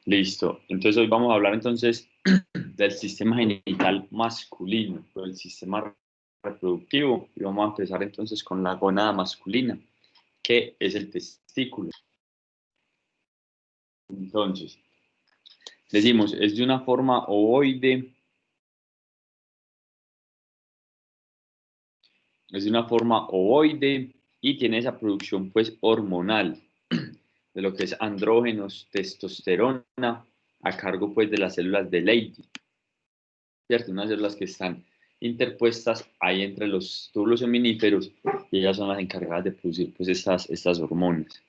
Listo. Entonces hoy vamos a hablar entonces del sistema genital masculino, del sistema reproductivo, y vamos a empezar entonces con la gónada masculina, que es el testículo. Entonces, decimos, es de una forma ovoide, y tiene esa producción pues hormonal de lo que es andrógenos, testosterona, a cargo pues de las células de Leydig, ¿cierto? Unas células que están interpuestas ahí entre los túbulos seminíferos y ellas son las encargadas de producir pues estas hormonas.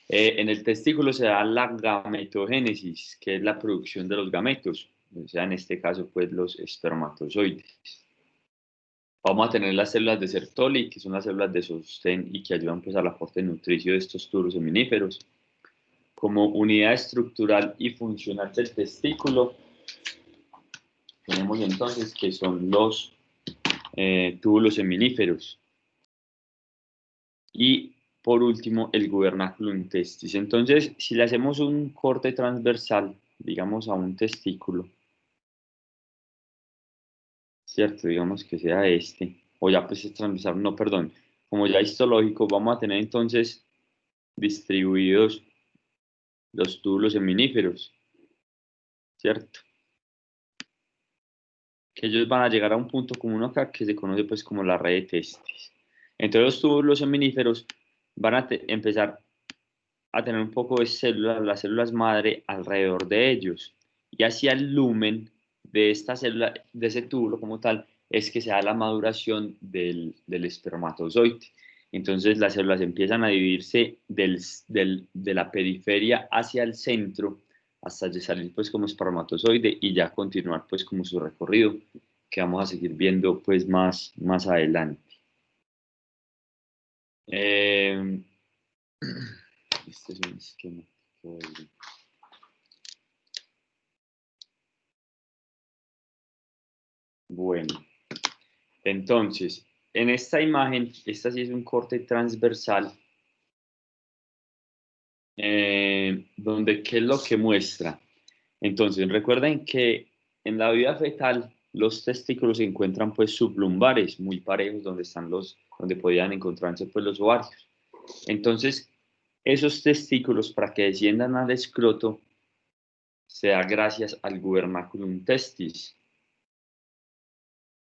En el testículo se da la gametogénesis, que es la producción de los gametos, o sea, en este caso pues los espermatozoides. Vamos a tener las células de Sertoli, que son las células de sostén y que ayudan pues al aporte nutricio de estos túbulos seminíferos. Como unidad estructural y funcional del testículo, tenemos entonces que son los túbulos seminíferos. Y por último, el gubernaculum testis. Entonces, si le hacemos un corte transversal, digamos a un testículo, ¿cierto? Digamos que sea este, o ya pues es transversal, no, perdón, como ya histológico, vamos a tener entonces distribuidos los túbulos seminíferos, ¿cierto? Que ellos van a llegar a un punto común acá que se conoce pues como la red de testis. Entonces los túbulos seminíferos van a empezar a tener un poco de células, las células madre alrededor de ellos, y hacia el lumen de esta célula, de ese túbulo como tal, es que se da la maduración del espermatozoide. Entonces las células empiezan a dividirse de la periferia hacia el centro hasta salir pues como espermatozoide y ya continuar pues como su recorrido que vamos a seguir viendo pues más adelante. Este es un esquema. Bueno, entonces, en esta imagen, esta sí es un corte transversal, donde ¿qué es lo que muestra? Entonces, recuerden que en la vida fetal los testículos se encuentran pues sublumbares, muy parejos, donde podían encontrarse pues los ovarios. Entonces, esos testículos para que desciendan al escroto se da gracias al gubernaculum testis,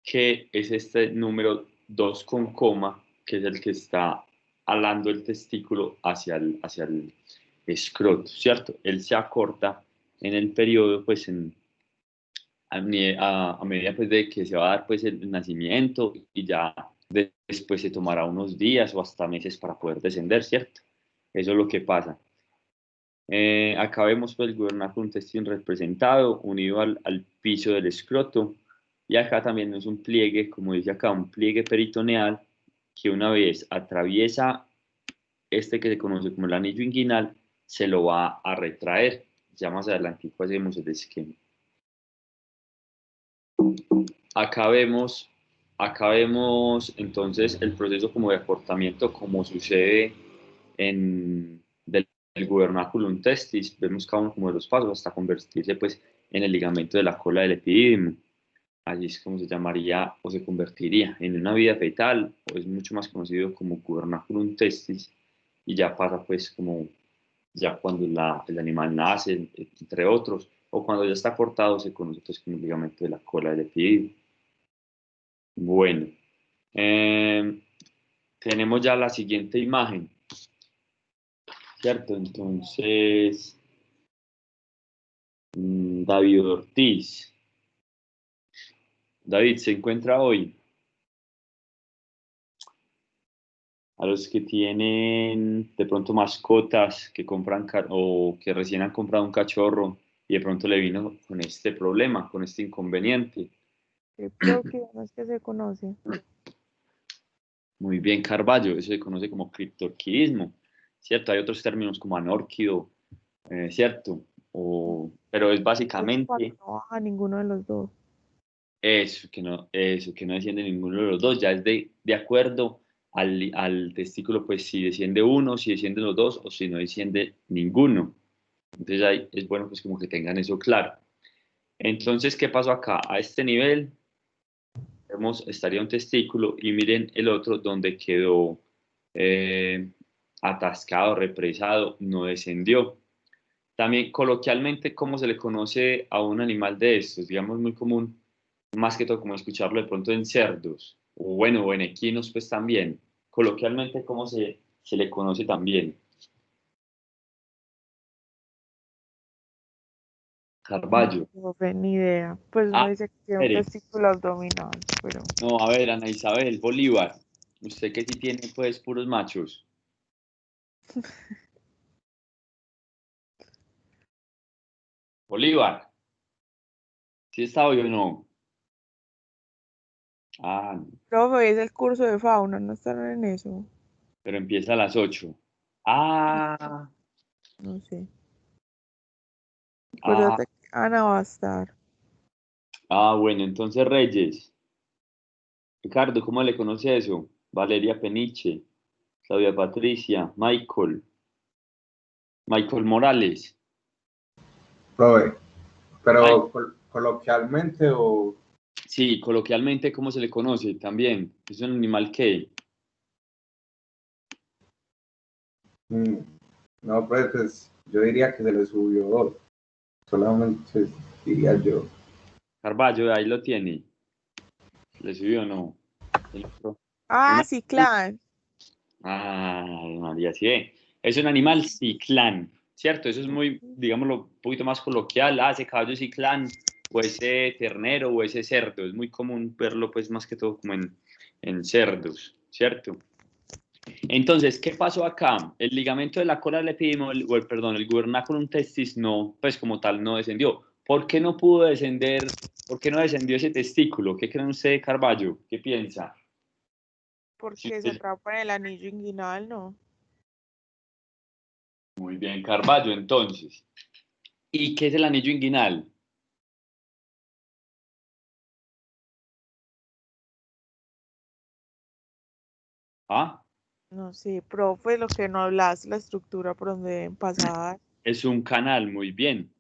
que es este número 2 con coma, que es el que está alando el testículo hacia el escroto, ¿cierto? Él se acorta en el periodo, pues a medida pues, de que se va a dar pues, el nacimiento y ya después se tomará unos días o hasta meses para poder descender, ¿cierto? Eso es lo que pasa. Acá vemos pues, el gubernaculum testis representado, unido al piso del escroto. Y acá también es un pliegue, como dice acá, un pliegue peritoneal que una vez atraviesa este que se conoce como el anillo inguinal, se lo va a retraer. Ya más adelante hacemos el esquema. Acá vemos, acá vemos entonces el proceso como de acortamiento, como sucede en del gubernaculum testis. Vemos cada uno como de los pasos hasta convertirse pues en el ligamento de la cola del epidídimo. Allí es como se llamaría o se convertiría en una vida fetal, o es mucho más conocido como gubernaculum testis, y ya pasa pues como ya cuando el animal nace, entre otros, o cuando ya está cortado se conoce pues como el ligamento de la cola del epidídimo. Bueno, eh, tenemos ya la siguiente imagen, ¿cierto? Entonces, David Ortiz. David, ¿se encuentra hoy? A los que tienen de pronto mascotas que compran o que recién han comprado un cachorro y de pronto le vino con este problema, con este inconveniente. Criptorquia, es que se conoce. Muy bien, Carballo, eso se conoce como criptorquidismo, ¿cierto? Hay otros términos como anórquido, ¿cierto? Pero es Es cuando básicamente no baja ninguno de los dos. eso, que no desciende ninguno de los dos, ya es de acuerdo al testículo, pues si desciende uno, si descienden los dos o si no desciende ninguno. Entonces ahí es bueno pues como que tengan eso claro. Entonces, ¿qué pasó acá? A este nivel estaría un testículo y miren el otro donde quedó eh, atascado, represado, no descendió. También coloquialmente, ¿cómo se le conoce a un animal de estos? Digamos, muy común, más que todo como escucharlo de pronto en cerdos, o bueno, o en equinos pues también. Coloquialmente, ¿cómo se le conoce también? No, Carballo. profe, ni idea. Pues uno Ah, dice que tiene un espere. testículo abdominal, pero No, a ver, Ana Isabel, Bolívar. Usted que sí tiene pues puros machos. Bolívar, ¿sí está hoy o no? Ah, no, profe, es el curso de fauna, no están en eso. pero empieza a las 8. Ah, No sé. ah, Acuérdate que Ana va a estar. bueno, entonces Reyes. Ricardo, ¿cómo le conoce eso? Valeria Peniche, Claudia Patricia, Michael Morales. Profe, Mike, pero coloquialmente o sí, coloquialmente, ¿cómo se le conoce? También, es un animal que, mm, no, pues yo diría que se le subió dos, solamente diría yo. Carballo, ahí lo tiene. ¿Le subió o no? El otro. Ah, Una- sí, clan. Ah, María, sí. Es un animal ciclán, ¿cierto? Eso es muy, digámoslo, un poquito más coloquial. Ah, ese caballo ciclán, o ese ternero, o ese cerdo. Es muy común verlo, pues, más que todo como en cerdos, ¿cierto? Entonces, ¿qué pasó acá? El ligamento de la cola del perdón, el gubernaculum testis no, pues como tal, no descendió. ¿Por qué no pudo descender? ¿Por qué no descendió ese testículo? ¿Qué cree usted, Carballo? ¿Qué piensa? Si Porque se usted- atrapa en el anillo inguinal, ¿no? Muy bien, Carballo, entonces. ¿Y qué es el anillo inguinal? ¿Ah? No sé, profe, lo que no hablas, la estructura por donde deben pasar. Es un canal, muy bien.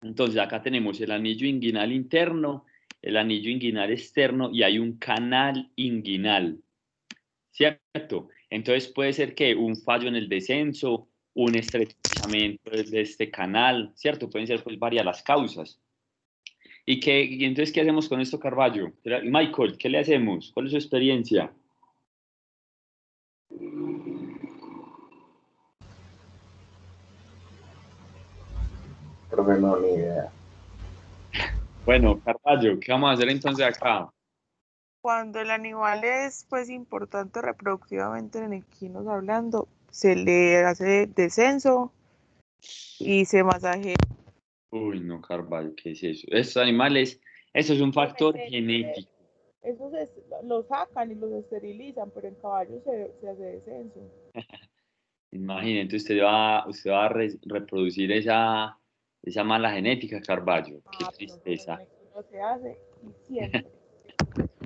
Entonces acá tenemos el anillo inguinal interno, el anillo inguinal externo y hay un canal inguinal, ¿cierto? Entonces puede ser que un fallo en el descenso, un estrechamiento de este canal, ¿cierto? Pueden ser pues varias las causas. ¿Y entonces qué hacemos con esto, Carballo? Michael, ¿qué le hacemos? ¿Cuál es su experiencia? Profe, no, ni idea. Bueno, Carballo, ¿qué vamos a hacer entonces acá? Cuando el animal es pues importante reproductivamente en equinos hablando, se le hace descenso y se masajea. Uy, no, Carvalho, ¿qué es eso? Estos animales, eso es un factor genético. Esos los sacan y los esterilizan, pero en caballos se hace descenso. Imagínate, usted va a reproducir esa mala genética, Carvalho. Qué Ah, pero en tristeza. equino se hace y siempre.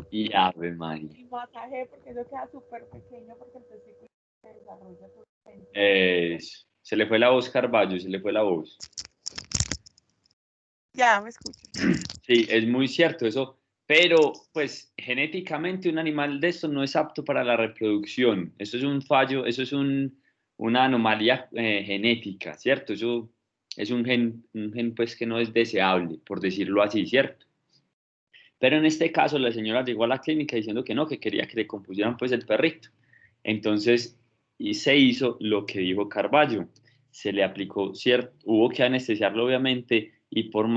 Y Ave María. Y masaje porque eso queda súper pequeño porque el testículo se desarrolla totalmente. Se le fue la voz, Carvalho, se le fue la voz. Ya me escucho. Sí, es muy cierto eso, pero pues genéticamente un animal de estos no es apto para la reproducción. Eso es un fallo, eso es una anomalía genética, ¿cierto? Eso es un gen pues que no es deseable, por decirlo así, ¿cierto? Pero en este caso la señora llegó a la clínica diciendo que no, que quería que le compusieran pues el perrito. Entonces, y se hizo lo que dijo Carballo. Se le aplicó, cierto, hubo que anestesiarlo obviamente y por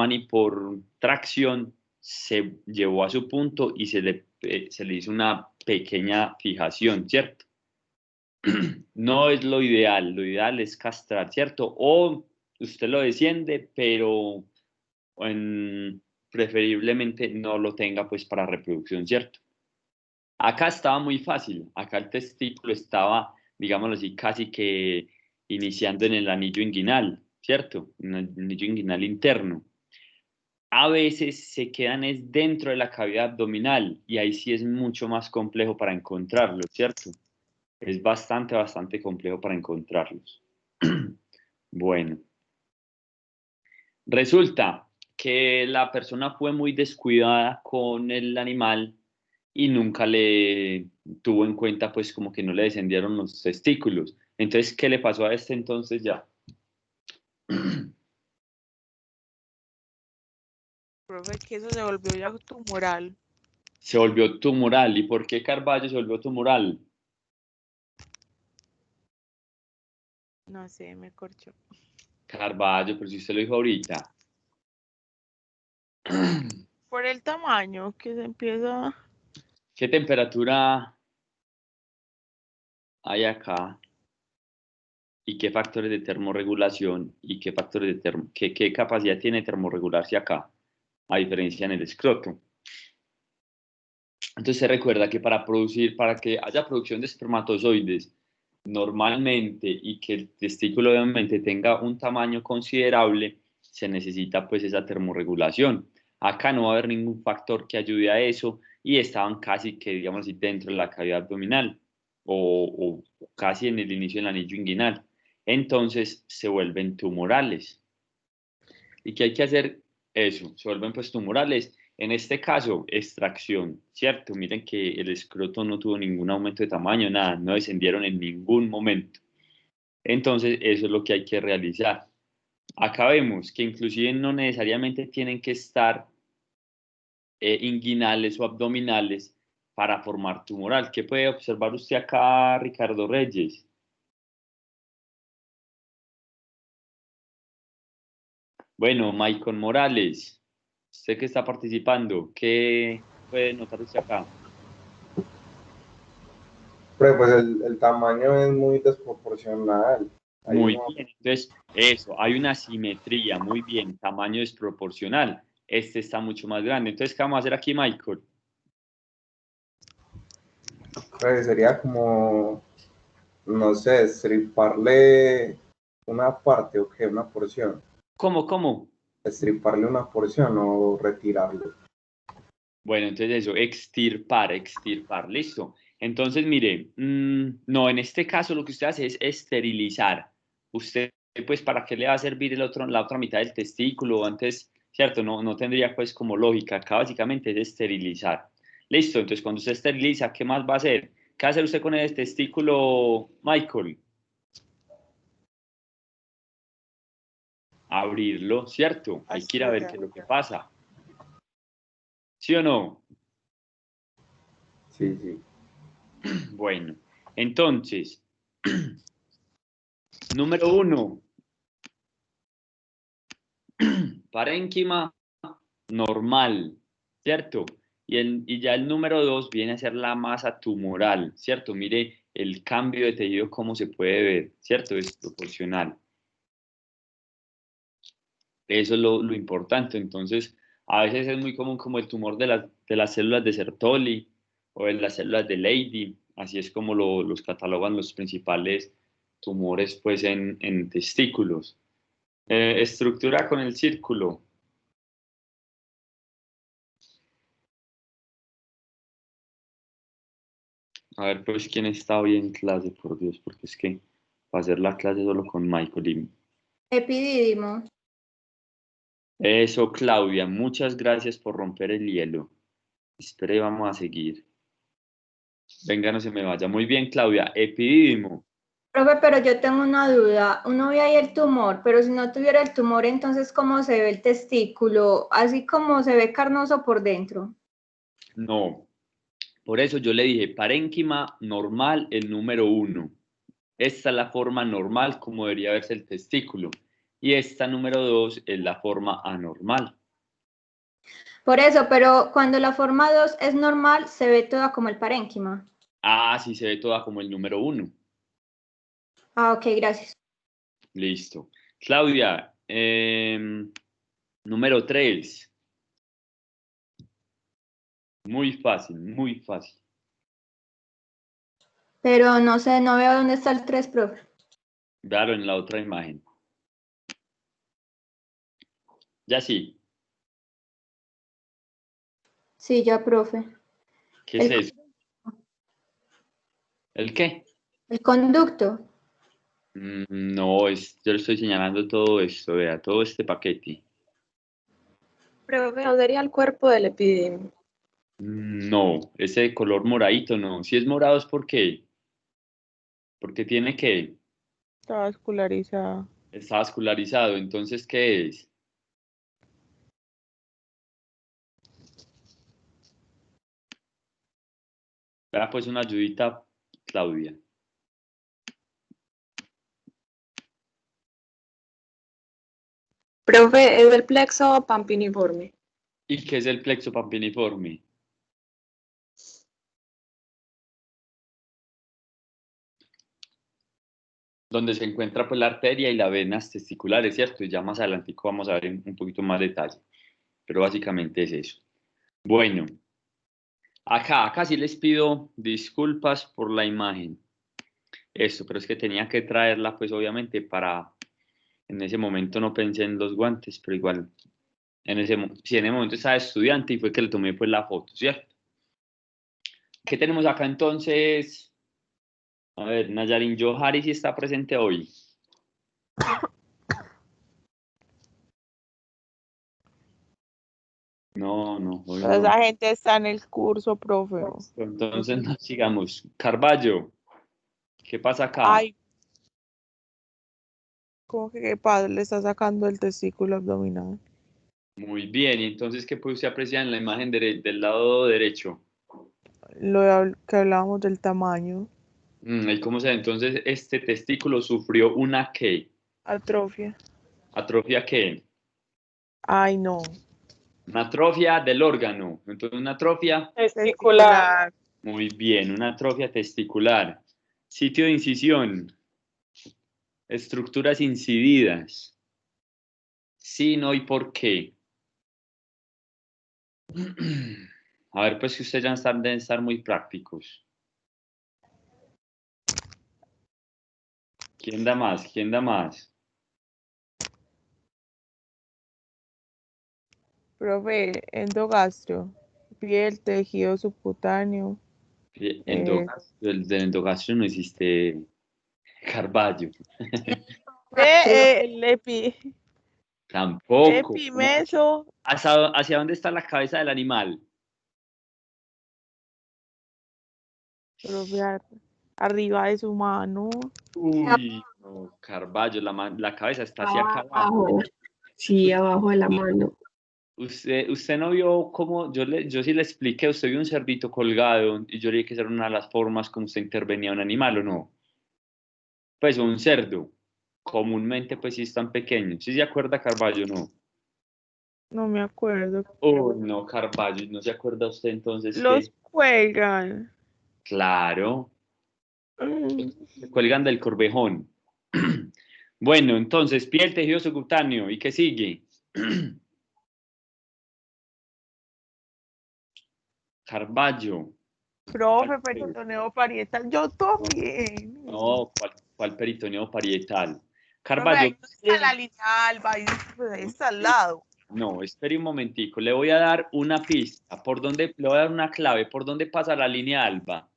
tracción se llevó a su punto y se le hizo una pequeña fijación, ¿cierto? No es lo ideal es castrar, ¿cierto? O usted lo desciende, pero en- preferiblemente no lo tenga pues para reproducción, ¿cierto? Acá estaba muy fácil, acá el testículo estaba, digámoslo así, casi que iniciando en el anillo inguinal, ¿cierto? En el anillo inguinal interno. A veces se quedan es dentro de la cavidad abdominal y ahí sí es mucho más complejo para encontrarlos, ¿cierto? Es bastante, bastante complejo para encontrarlos. Bueno. Resulta que la persona fue muy descuidada con el animal y nunca le tuvo en cuenta, pues como que no le descendieron los testículos. Entonces, ¿qué le pasó a este entonces ya? Profe, que eso se volvió ya tumoral. Se volvió tumoral. ¿Y por qué Carballo se volvió tumoral? No sé, me corchó. Carballo, pero si usted lo dijo ahorita. Por el tamaño que se empieza. ¿Qué temperatura hay acá? ¿Y qué factores de termorregulación? ¿Y qué factores de qué capacidad tiene de termorregularse acá? A diferencia en el escroto. Entonces se recuerda que para que haya producción de espermatozoides normalmente y que el testículo obviamente tenga un tamaño considerable, se necesita pues esa termorregulación. Acá no va a haber ningún factor que ayude a eso y estaban casi que, digamos así, dentro de la cavidad abdominal o casi en el inicio del anillo inguinal. Entonces se vuelven tumorales. ¿Y qué hay que hacer? Eso, se vuelven pues tumorales. En este caso, extracción, ¿cierto? Miren que el escroto no tuvo ningún aumento de tamaño, nada, no descendieron en ningún momento. Entonces, eso es lo que hay que realizar. Acá vemos que inclusive no necesariamente tienen que estar inguinales o abdominales para formar tumoral. ¿Qué puede observar usted acá, Ricardo Reyes? Bueno, Maicon Morales, usted que está participando, ¿qué puede notar usted acá? Pero pues el tamaño es muy desproporcional. Hay Muy uno, bien, entonces eso, hay una simetría, muy bien, tamaño desproporcional. Este está mucho más grande. Entonces, ¿qué vamos a hacer aquí, Michael? pues, sería como, no sé, estriparle una parte o qué, una porción. ¿Cómo, cómo? Estriparle una porción o retirarlo. Bueno, entonces eso, extirpar, extirpar, listo. Entonces, mire, no, en este caso lo que usted hace es esterilizar. Usted, pues, ¿para qué le va a servir la otra mitad del testículo? Antes, ¿cierto? No tendría, pues, como lógica. Acá básicamente es esterilizar. Listo, entonces cuando usted esteriliza, ¿qué más va a hacer? ¿Qué va a hacer usted con el testículo, Michael? Abrirlo, ¿cierto? Hay que ir a ver qué es lo que pasa. ¿Sí o no? Sí, sí. Bueno, entonces, número 1, parénquima normal, ¿cierto? Y ya el número 2 viene a ser la masa tumoral, ¿cierto? Mire el cambio de tejido, cómo se puede ver, ¿cierto? Es proporcional. Eso es lo importante. Entonces, a veces es muy común como el tumor de las células de Sertoli o de las células de Leydig, así es como los catalogan los principales tumores pues en testículos. Estructura con el círculo. A ver, pues, ¿quién está hoy en clase? Por Dios, porque es que va a hacer la clase solo con Michael. Epidídimo. Eso, Claudia, muchas gracias por romper el hielo. Espere, vamos a seguir. Venga, no se me vaya. Muy bien, Claudia. Epidídimo. Profe, pero yo tengo una duda. Uno ve ahí el tumor, pero si no tuviera el tumor, entonces, ¿cómo se ve el testículo? Así como se ve carnoso por dentro. No. Por eso yo le dije, parénquima normal, el número 1. Esta es la forma normal como debería verse el testículo. Y esta número 2 es la forma anormal. Por eso, pero cuando la forma 2 es normal, se ve toda como el parénquima. Ah, sí se ve toda como el número 1. Ah, ok, gracias. Listo. Claudia, número 3. Muy fácil, muy fácil. Pero no sé, no veo dónde está el 3, profe. Véalo en la otra imagen. Ya sí. Sí, ya, profe. ¿Qué es El, eso? ¿El qué? el conducto. No, yo le estoy señalando todo esto, vea, todo este paquete. Profe, ¿dónde sería el cuerpo del epididio? No, ese color moradito no. Si es morado es porque tiene que Está vascularizada. está vascularizado. Entonces, ¿qué es? Vea, pues una ayudita, Claudia. Profe, es el plexo pampiniforme. ¿Y qué es el plexo pampiniforme? Donde se encuentra pues la arteria y las venas testiculares, ¿cierto? Y ya más adelante vamos a ver en un poquito más detalle. Pero básicamente es eso. Bueno, acá sí les pido disculpas por la imagen. Esto, pero es que tenía que traerla pues obviamente para... En ese momento no pensé en los guantes, pero igual, sí, en ese momento estaba estudiante y fue que le tomé pues la foto, ¿cierto? ¿Qué tenemos acá entonces? A ver, Nayarin Johari sí está presente hoy. No, hoy no. Esa gente está en el curso, profe. Entonces no sigamos. Carballo, ¿qué pasa acá? Ay, ¿cómo que qué padre le está sacando el testículo abdominal? Muy bien, y entonces, ¿qué puede usted apreciar en la imagen del lado derecho? Que hablábamos del tamaño. ¿Y cómo se ve? Entonces, este testículo sufrió una ¿qué? Atrofia. ¿Atrofia qué? Ay, no. Una atrofia del órgano. Entonces, una atrofia, Testicular. muy bien, una atrofia testicular. Sitio de incisión, estructuras incididas. Sí, no y por qué. A ver, pues que ustedes ya deben estar muy prácticos. ¿Quién da más? ¿Quién da más? Profe, endogastrio. Piel, tejido subcutáneo. El del endogastrio no existe Carballo. El Tampoco. epimeso. ¿Hacia dónde está la cabeza del animal? Profe, arriba de su mano. Uy, no, Carballo, la cabeza está hacia acá abajo. Abajo. Sí, abajo de la mano. Usted no vio cómo, yo sí le expliqué, usted vio un cerdito colgado y yo le dije que esa era una de las formas como usted intervenía a un animal, ¿o no? Pues un cerdo, comúnmente pues sí están pequeños. ¿Sí se acuerda Carballo, no? No me acuerdo. Oh, no, Carballo, ¿no se acuerda usted entonces Los que? cuelgan. Claro, Mm. se cuelgan del corvejón. Bueno, entonces, piel, tejido subcutáneo, ¿y qué sigue? Carballo. Profe, peritoneo parietal. Yo también. No, ¿cuál peritoneo parietal? Profe, Carballo. ahí no está la línea alba, ahí está al lado. No, espere un momentico, le voy a dar una pista, le voy a dar una clave, ¿por dónde pasa la línea alba?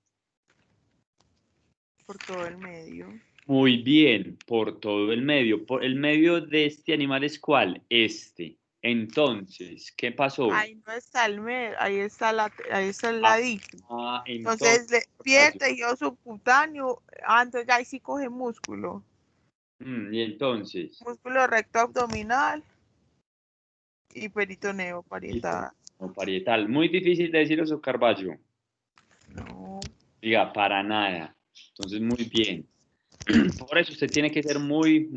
Por todo el medio. Muy bien, por todo el medio. El medio de este animal es ¿cuál? Este. Entonces, ¿qué pasó? Ahí no está el medio, ahí está el ladito. Entonces, piel, tejido subcutáneo, antes ya ahí sí coge músculo. Y entonces. Músculo recto abdominal y peritoneo parietal. Parietal. Muy difícil de decir eso, Carballo. No. Diga, para nada. Entonces, muy bien. Por eso usted tiene que ser muy,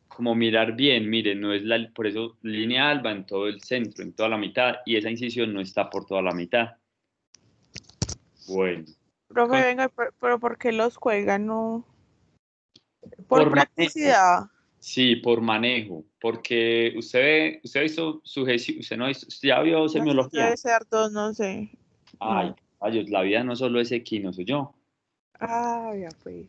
como mirar bien. Mire, no es por eso línea alba en todo el centro, en toda la mitad, y esa incisión no está por toda la mitad. Bueno. Profe, venga, pero ¿por qué los cuelgan? No. Por practicidad. Sí, por manejo, porque usted ha visto sujeción, usted no ha visto, usted ya vio semiología. Debe ser dos, no sé. Ay, No. rayos, la vida no solo es equino, soy yo. Ah, ya pues.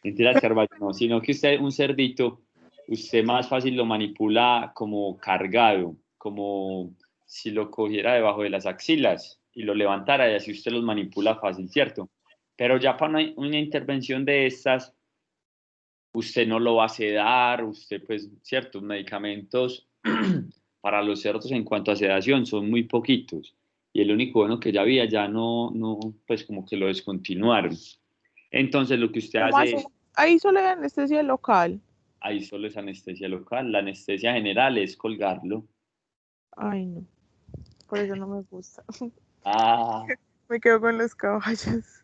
Mentiras, Carvalho, no, sino que usted, un cerdito, usted más fácil lo manipula como cargado, como si lo cogiera debajo de las axilas y lo levantara y así usted los manipula fácil, ¿cierto? Pero ya para una intervención de estas, usted no lo va a sedar, usted pues ciertos medicamentos para los cerdos en cuanto a sedación son muy poquitos. Y el único bueno que ya había, ya pues como que lo descontinuaron. Entonces lo que usted ¿Cómo hace así? es, Ahí solo hay anestesia local. ahí solo es anestesia local, la anestesia general es colgarlo. Ay, no. Por eso no me gusta. Ah, Me quedo con los caballos.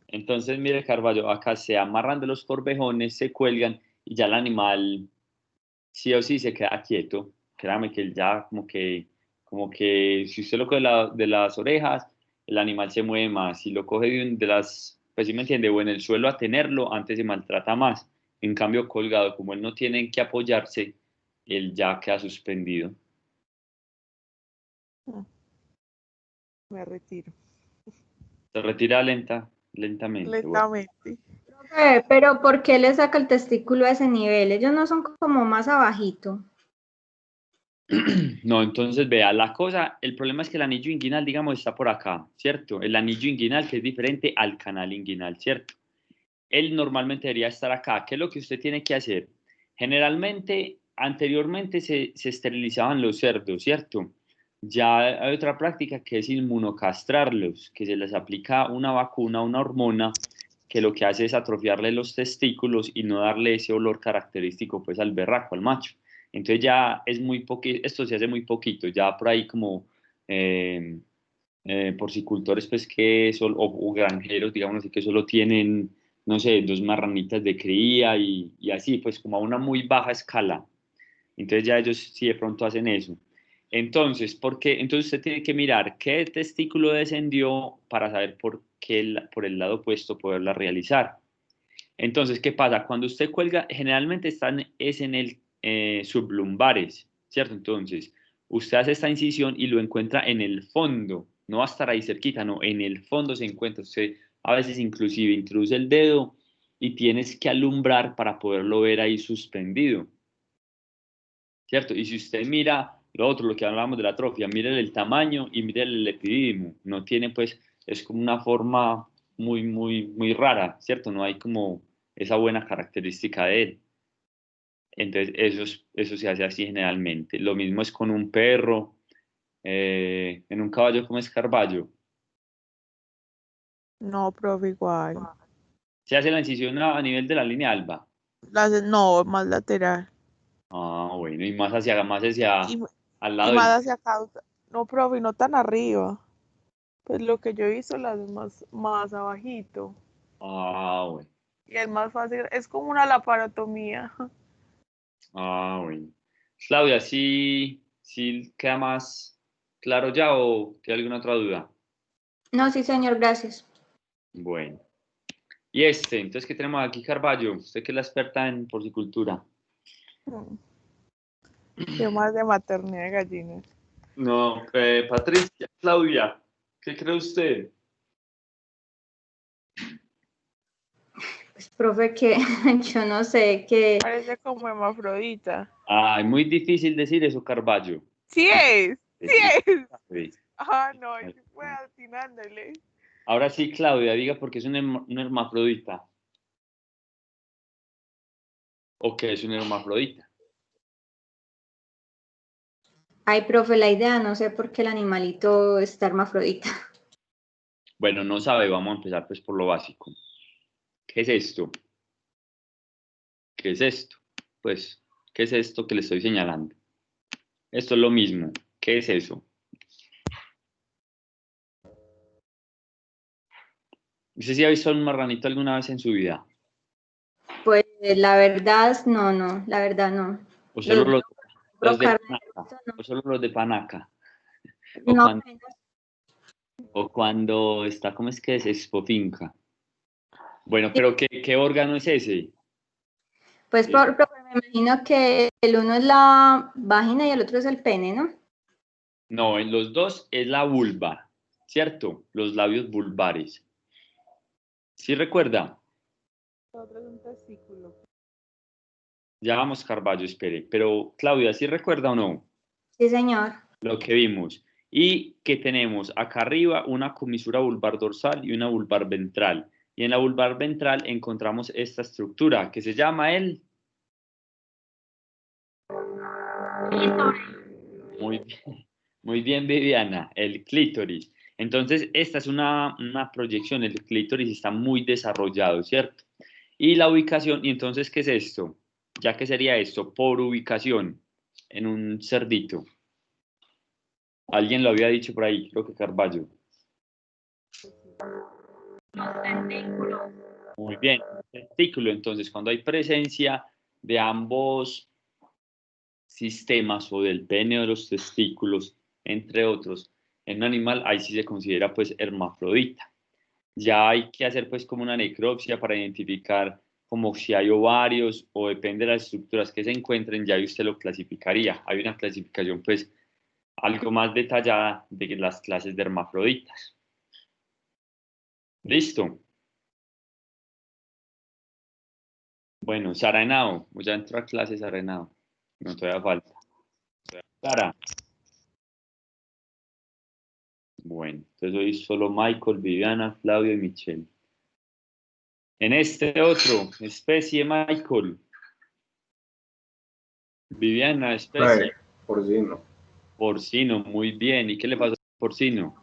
entonces mire Carballo, acá se amarran de los corvejones, se cuelgan y ya el animal sí o sí se queda quieto. Créame que él ya como que si usted lo coge de las orejas, el animal se mueve más. Si lo coge de las, pues sí me entiende, o en el suelo a tenerlo, antes se maltrata más. En cambio, colgado, como él no tiene en qué apoyarse, él ya queda suspendido. Me retiro. Se retira lentamente. Bueno. Lentamente. Pero ¿por qué le saca el testículo a ese nivel? Ellos no son como más abajito. No, entonces vea, la cosa, el problema es que el anillo inguinal, digamos, está por acá, ¿cierto? El anillo inguinal que es diferente al canal inguinal, ¿cierto? Él normalmente debería estar acá. ¿Qué es lo que usted tiene que hacer? Generalmente, anteriormente se esterilizaban los cerdos, ¿cierto? Ya hay otra práctica que es inmunocastrarlos, que se les aplica una vacuna, una hormona, que lo que hace es atrofiarle los testículos y no darle ese olor característico pues al berraco, al macho. Entonces ya es muy poquito, esto se hace muy poquito, ya por ahí como porcicultores pues que son, o granjeros, digamos así, que solo tienen, no sé, 2 marranitas de cría y así, pues como a una muy baja escala. Entonces ya ellos sí de pronto hacen eso. Entonces, entonces usted tiene que mirar qué testículo descendió para saber por qué por el lado opuesto poderla realizar. Entonces, ¿qué pasa? Cuando usted cuelga, generalmente es en el sublumbares, ¿cierto? Entonces, usted hace esta incisión y lo encuentra en el fondo, no va a estar ahí cerquita, no, en el fondo se encuentra. Usted a veces inclusive introduce el dedo y tienes que alumbrar para poderlo ver ahí suspendido, ¿cierto? Y si usted mira lo otro, lo que hablábamos de la atrofia, mire el tamaño y mire el epidídimo, no tiene pues, es como una forma muy rara, ¿cierto? No hay como esa buena característica de él. Entonces, eso se hace así generalmente. Lo mismo es con un perro, en un caballo como es Carballo. No, profe, igual. Se hace la incisión a nivel de la línea alba. No, más lateral. Ah, bueno, y más hacia Y, al y lado más del... hacia acá. No, profe, no tan arriba. Pues lo que yo he visto las más abajito. Ah, bueno. Y es más fácil, es como una laparotomía. Ah, bueno. Claudia, ¿sí queda más claro ya o tiene alguna otra duda? No, sí, señor, gracias. Bueno. Y entonces, ¿qué tenemos aquí, Carballo? Usted que es la experta en porcicultura. Qué más de maternidad de gallinas. No, Patricia, Claudia, ¿qué cree usted? Pues, profe, que yo no sé, que Parece como hermafrodita. Ay, muy difícil decir eso, Carballo. Sí es, sí Sí, es. sí. Ah, no, yo fue atinándole. Ahora sí, Claudia, diga por qué es un hermafrodita. ¿O qué es un hermafrodita? ay, profe, la idea, no sé por qué el animalito está hermafrodita. Bueno, no sabe, vamos a empezar pues por lo básico. ¿Qué es esto? ¿Qué es esto? Pues, ¿qué es esto que le estoy señalando? Esto es lo mismo. ¿Qué es eso? ¿Usted sí ha visto un marranito alguna vez en su vida? Pues la verdad, no, la verdad no. ¿O solo los de Carne, Panaca? ¿O solo los de Panaca? ¿O no, cuando, o cuando está, ¿cómo es que es? Expo Finca. Bueno, pero ¿qué órgano es ese? pues profe, me imagino que el uno es la vagina y el otro es el pene, ¿no? No, en los dos es la vulva, ¿cierto? Los labios vulvares. ¿Sí recuerda? Otro es un testículo. Ya vamos, Carballo, espere. Pero, Claudia, ¿sí recuerda o no Sí, señor. lo que vimos? Y que tenemos acá arriba una comisura vulvar dorsal y una vulvar ventral. Y en la vulvar ventral encontramos esta estructura que se llama el Muy bien, Viviana, el clítoris. Entonces, esta es una proyección, el clítoris está muy desarrollado, ¿cierto? Y la ubicación, y entonces, ¿qué es esto? Ya que sería esto, por ubicación, en un cerdito. Alguien lo había dicho por ahí, creo que Carballo. Los testículos. Muy bien, testículo. Entonces, cuando hay presencia de ambos sistemas o del pene o de los testículos, entre otros, en un animal, ahí sí se considera pues hermafrodita. Ya hay que hacer pues como una necropsia para identificar como si hay ovarios o depende de las estructuras que se encuentren, ya usted lo clasificaría. Hay una clasificación pues algo más detallada de las clases de hermafroditas. ¿Listo? Bueno, Sara Henao, ya entró a clase Sara Henao. No, todavía falta. Sara. Bueno, entonces hoy solo Michael, Viviana, Flavio y Michelle. En este otro, especie Michael. Viviana, especie. Porcino. Porcino, muy bien. ¿Y qué le pasó al porcino?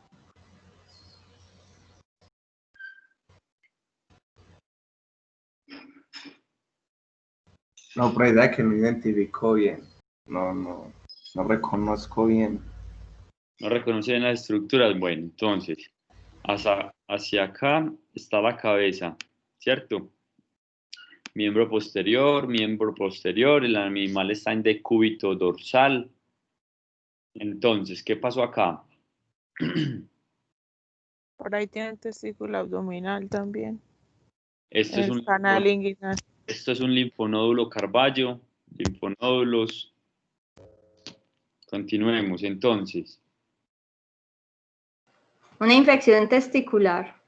No, pero idea que no identificó bien. No reconozco bien. No reconoce bien las estructuras. Bueno, entonces, hacia acá está la cabeza, ¿cierto? Miembro posterior, el animal está en decúbito dorsal. Entonces, ¿qué pasó acá? Por ahí tiene el testículo abdominal también. Esto es El canal inguinal. Esto es un linfonódulo Carballo, linfonódulos. Continuemos entonces. Una infección testicular.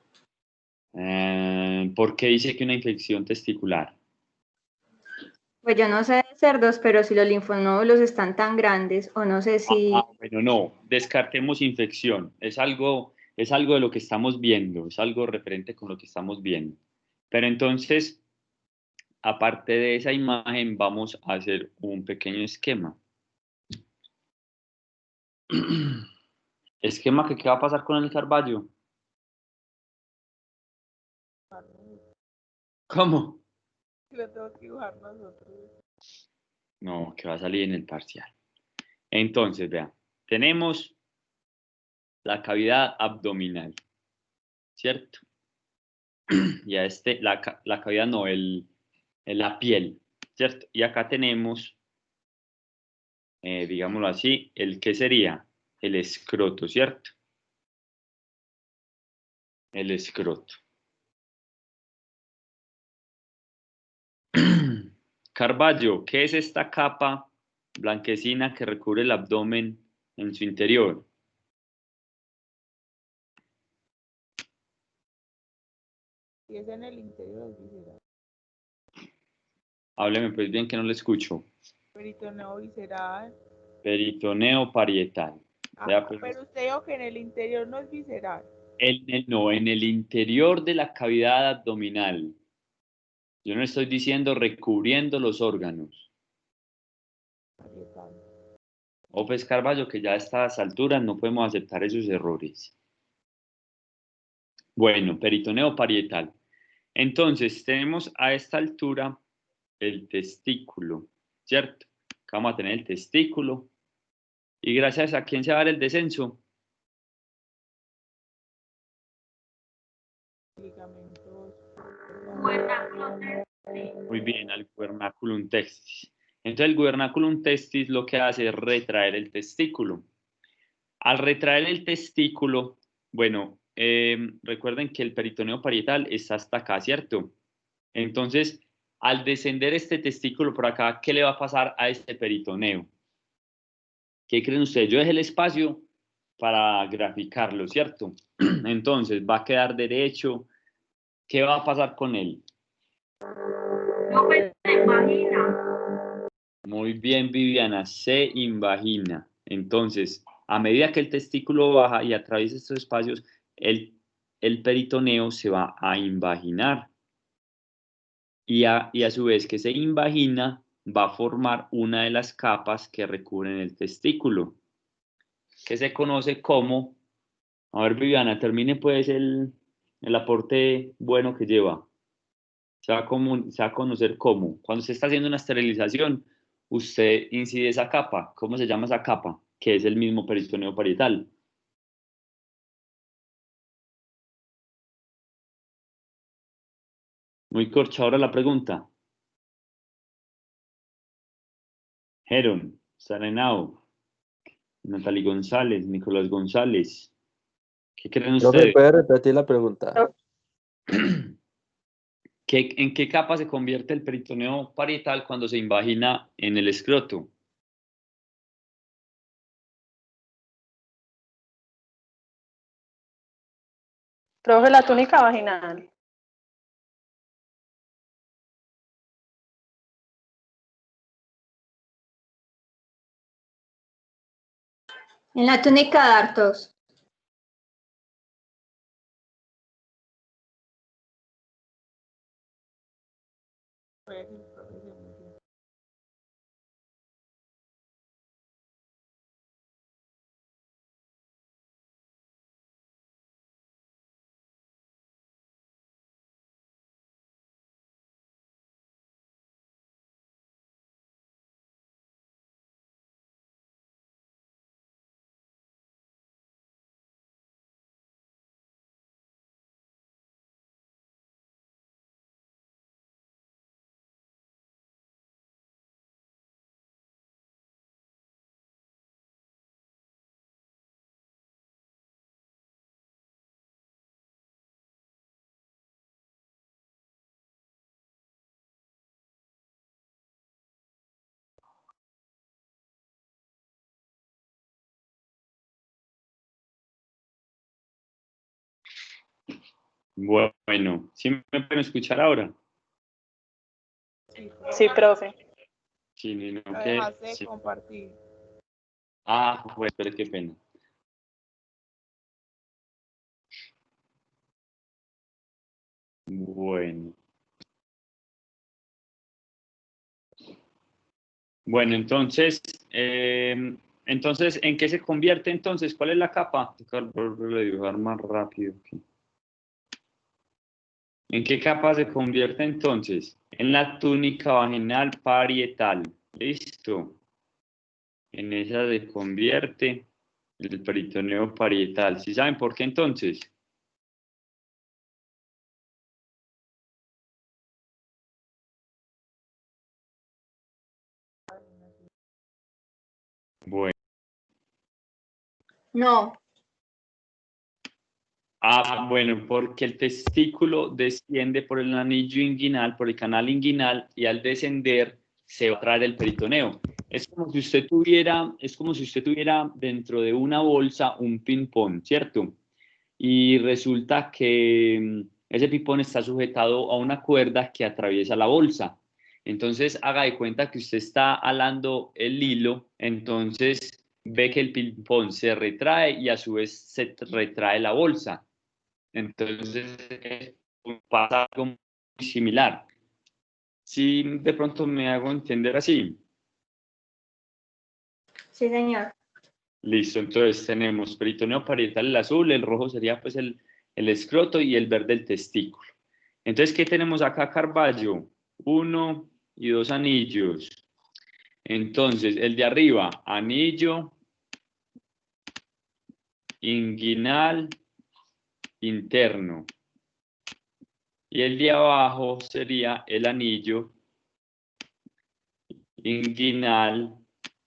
¿Por qué dice que una infección testicular? Pues yo no sé de cerdos, pero si los linfonódulos están tan grandes, o no sé si... Bueno, no, descartemos infección. Es algo de lo que estamos viendo, es algo referente con lo que estamos viendo. Pero entonces, aparte de esa imagen, vamos a hacer un pequeño esquema. Esquema que qué va a pasar con el Carballo. ¿Cómo? Lo tengo que dibujar nosotros. No, que va a salir en el parcial. Entonces, vean, tenemos la cavidad abdominal, ¿cierto? Y a la cavidad no, la piel, ¿cierto? Y acá tenemos, digámoslo así, ¿qué sería? El escroto, ¿cierto? El escroto. Carballo, ¿qué es esta capa blanquecina que recubre el abdomen en su interior? Si es en el interior, es visceral. Hábleme pues bien que no le escucho. Peritoneo visceral. Peritoneo parietal. Vea, pues, Pero usted dijo que en el interior no es visceral. no, en el interior de la cavidad abdominal. Yo no estoy diciendo recubriendo los órganos. Parietal. O pues Carballo, que ya a estas alturas no podemos aceptar esos errores. Bueno, peritoneo parietal. Entonces, tenemos a esta altura el testículo, ¿cierto? Acá vamos a tener el testículo. Y gracias a quién se va a dar el descenso. Ligamentos. Muy bien, al gubernaculum testis. Entonces, el gubernaculum testis lo que hace es retraer el testículo. Al retraer el testículo, bueno, recuerden que el peritoneo parietal está hasta acá, ¿cierto? Entonces, al descender este testículo por acá, ¿qué le va a pasar a este peritoneo? ¿Qué creen ustedes? Yo dejé el espacio para graficarlo, ¿cierto? Entonces, va a quedar derecho. ¿Qué va a pasar con él? No, pues se imagina. Muy bien, Viviana, se invagina. Entonces, a medida que el testículo baja y atraviesa estos espacios, el peritoneo se va a invaginar. Y a su vez que se invagina, va a formar una de las capas que recubren el testículo, que se conoce como, a ver Viviana, termine pues el aporte bueno que lleva. Se va a conocer cómo. Cuando se está haciendo una esterilización, usted incide esa capa. ¿Cómo se llama esa capa? Que es el mismo peritoneo parietal. Muy corchadora la pregunta. Heron, Sarenao, Natalie González, Nicolás González. ¿Qué creen Profe, ustedes? ¿puede repetir la pregunta? ¿En qué capa se convierte el peritoneo parietal cuando se invagina en el escroto? Profe, la túnica vaginal. En la túnica de Artos. Bueno, ¿sí me pueden escuchar ahora? Sí, profe. Sí, no, Lo que, dejaste de sí. compartir. Ah, pues, pero qué pena. Bueno. Bueno, entonces, ¿en qué se convierte entonces? ¿Cuál es la capa? Voy a dibujar más rápido aquí. ¿En qué capa se convierte entonces? En la túnica vaginal parietal. ¿Listo? En esa se convierte el peritoneo parietal. ¿Sí saben por qué entonces? Bueno. No. Bueno, porque el testículo desciende por el anillo inguinal, por el canal inguinal, y al descender se va a traer el peritoneo. Es como si usted tuviera dentro de una bolsa un ping-pong, ¿cierto? Y resulta que ese ping-pong está sujetado a una cuerda que atraviesa la bolsa. Entonces, haga de cuenta que usted está alando el hilo, entonces ve que el ping-pong se retrae y a su vez se retrae la bolsa. Entonces, pasa algo muy similar. Si de pronto me hago entender así. Sí, señor. Listo, entonces tenemos peritoneo parietal el azul, el rojo sería pues el escroto y el verde el testículo. Entonces, ¿qué tenemos acá, Carballo? 1 y 2 anillos. Entonces, el de arriba, anillo inguinal interno. Y el de abajo sería el anillo inguinal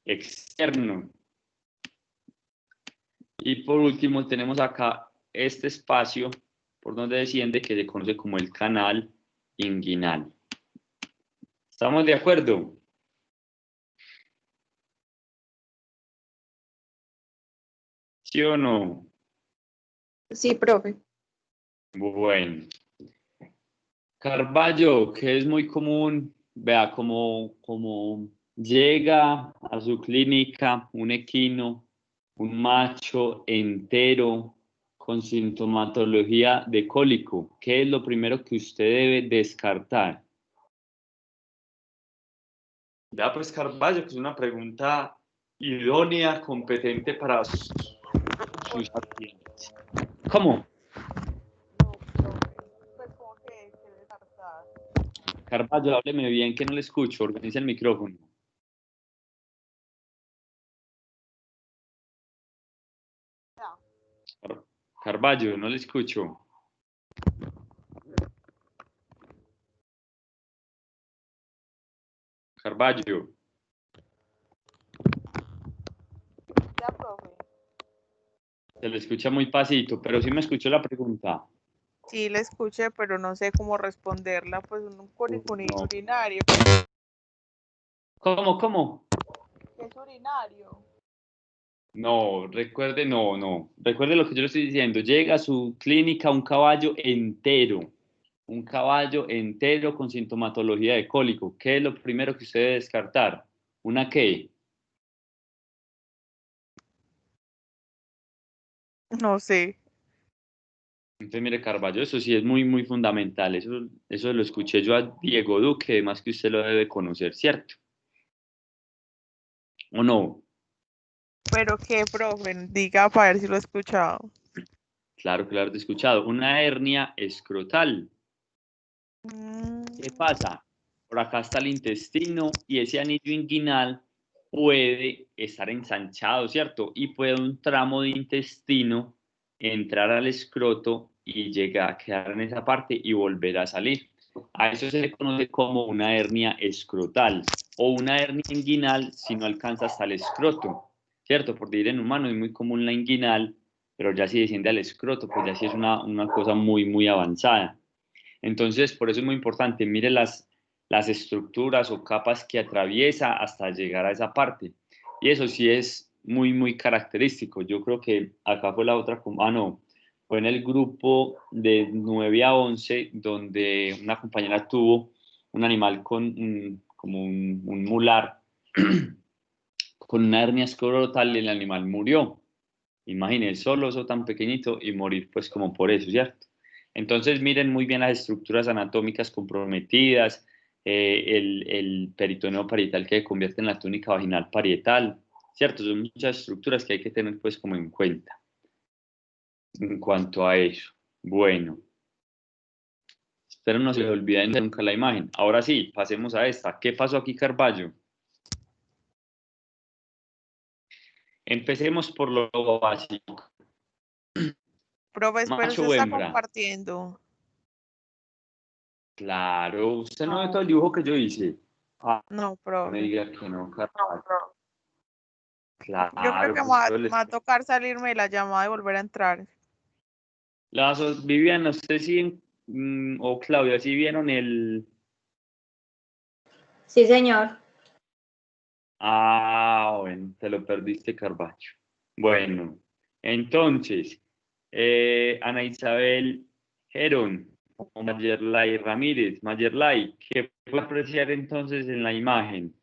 externo. Y por último tenemos acá este espacio por donde desciende que se conoce como el canal inguinal. ¿Estamos de acuerdo? ¿Sí o no? Sí, profe. Bueno. Carballo, que es muy común, vea, como llega a su clínica un equino, un macho entero con sintomatología de cólico. ¿Qué es lo primero que usted debe descartar? Ya pues Carballo, que es una pregunta idónea, competente para sus pacientes. ¿Cómo? No, profe. Pues como que descartar. Carballo, hábleme bien que no le escucho, organiza el micrófono. Ya. Carballo, no le escucho. Carballo, Ya, profe. se le escucha muy pasito, pero sí me escuchó la pregunta. Sí, la escuché, pero no sé cómo responderla. Pues un No. urinario. ¿Cómo? ¿Qué es urinario? No, recuerde, no. Recuerde lo que yo le estoy diciendo. Llega a su clínica un caballo entero con sintomatología de cólico. ¿Qué es lo primero que usted debe descartar? ¿Una qué? No sé. Entonces, mire, Carballo, eso sí es muy, muy fundamental. Eso lo escuché yo a Diego Duque, además que usted lo debe conocer, ¿cierto? ¿O no? ¿Pero qué, profe? Diga para ver si lo he escuchado. Claro que lo has escuchado. Una hernia escrotal. ¿Qué pasa? Por acá está el intestino y ese anillo inguinal puede estar ensanchado, ¿cierto? Y puede un tramo de intestino entrar al escroto y llegar a quedar en esa parte y volver a salir. A eso se le conoce como una hernia escrotal o una hernia inguinal si no alcanza hasta el escroto, ¿cierto? Por decir en humano es muy común la inguinal, pero ya si desciende al escroto, pues ya sí es una cosa muy, muy avanzada. Entonces, por eso es muy importante, mire las estructuras o capas que atraviesa hasta llegar a esa parte. Y eso sí es muy, muy característico. Yo creo que acá fue la otra, no, fue en el grupo de 9 a 11, donde una compañera tuvo un animal como un mular, con una hernia escrotal y el animal murió. Imagínense, solo eso tan pequeñito y morir pues como por eso, ¿cierto? Entonces miren muy bien las estructuras anatómicas comprometidas, el peritoneo parietal que se convierte en la túnica vaginal parietal, ¿cierto? Son muchas estructuras que hay que tener pues como en cuenta en cuanto a eso. Bueno, espero no se les olvide nunca la imagen. Ahora sí, pasemos a esta. ¿Qué pasó aquí, Carballo? Empecemos por lo básico. Profe, pero Macho usted o está hembra. compartiendo. Claro, usted no ve todo No, el dibujo que yo hice. Ah, no, no me profe. diga que no, Carvalho. Yo creo Claro, que pues todo me va a tocar salirme de la llamada y volver a entrar. Viviana, usted sí, o Claudia, sí vieron el... Sí, señor. Ah, bueno, te lo perdiste, Carvalho. Bueno, entonces, Ana Isabel Gerón, o Mayerlay Ramírez, Mayerlay, ¿qué puede apreciar entonces en la imagen?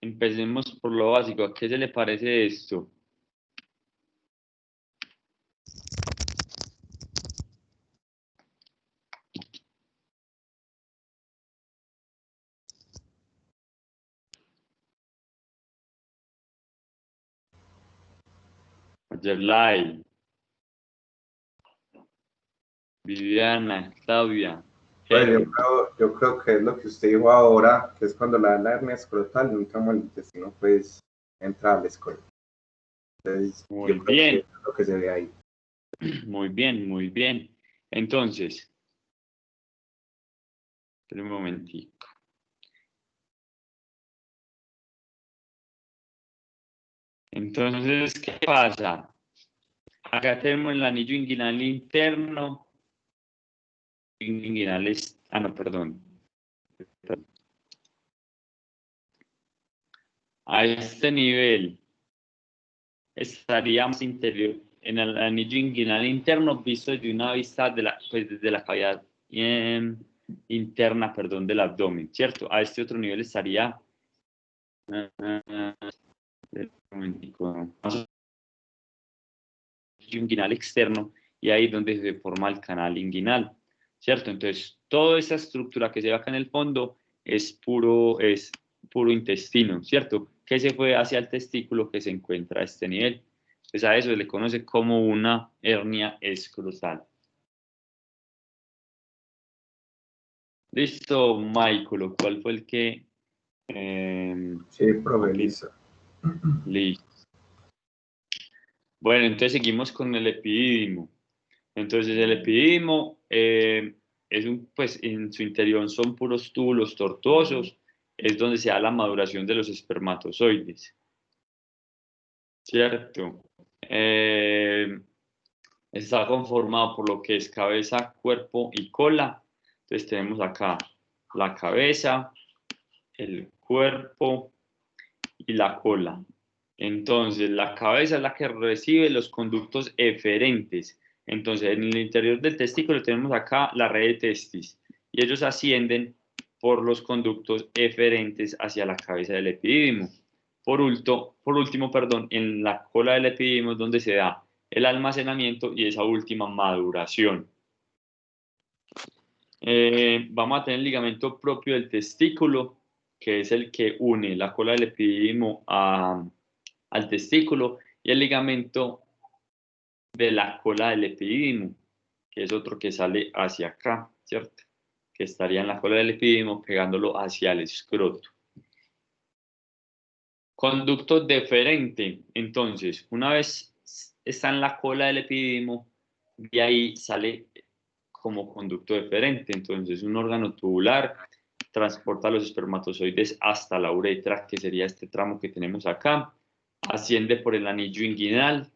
Empecemos por lo básico. ¿A qué se le parece esto? Yerlai, Viviana, Claudia, Pues Heron. yo creo que es lo que usted dijo ahora, que es cuando la hernia escrotal, un tramo del intestino, pues entra al escroto. Entonces, yo Muy creo que bien, es lo que se ve ahí. muy bien, muy bien. Entonces, espera un momentito. Entonces, ¿qué pasa? Acá tenemos el anillo inguinal interno. Inguinal es, no, perdón. A este nivel estaríamos interior en el anillo inguinal interno visto desde una vista de pues desde la cavidad interna, perdón, del abdomen, ¿cierto? A este otro nivel estaría un momentico, inguinal externo y ahí es donde se forma el canal inguinal. ¿cierto? Entonces, toda esa estructura que se ve acá en el fondo es puro intestino, ¿cierto? Que se fue hacia el testículo que se encuentra a este nivel. Entonces, a eso se le conoce como una hernia escrotal. Listo, Michael, ¿cuál fue el que...? Sí, profe, ok, listo. listo. Bueno, entonces seguimos con el epidídimo. Entonces el epidídimo pues en su interior son puros túbulos tortuosos, es donde se da la maduración de los espermatozoides, ¿cierto? Está conformado por lo que es cabeza, cuerpo y cola. Entonces tenemos acá la cabeza, el cuerpo y la cola. Entonces, la cabeza es la que recibe los conductos eferentes. Entonces, en el interior del testículo tenemos acá la red de testis y ellos ascienden por los conductos eferentes hacia la cabeza del epidídimo. Por último, en la cola del epidídimo es donde se da el almacenamiento y esa última maduración. Vamos a tener el ligamento propio del testículo, que es el que une la cola del epidídimo al testículo, y el ligamento de la cola del epidídimo, que es otro que sale hacia acá, ¿cierto? Que estaría en la cola del epidídimo pegándolo hacia el escroto. Conducto deferente. Entonces, una vez está en la cola del epidídimo, de ahí sale como conducto deferente. Entonces, un órgano tubular transporta los espermatozoides hasta la uretra, que sería este tramo que tenemos acá, asciende por el anillo inguinal,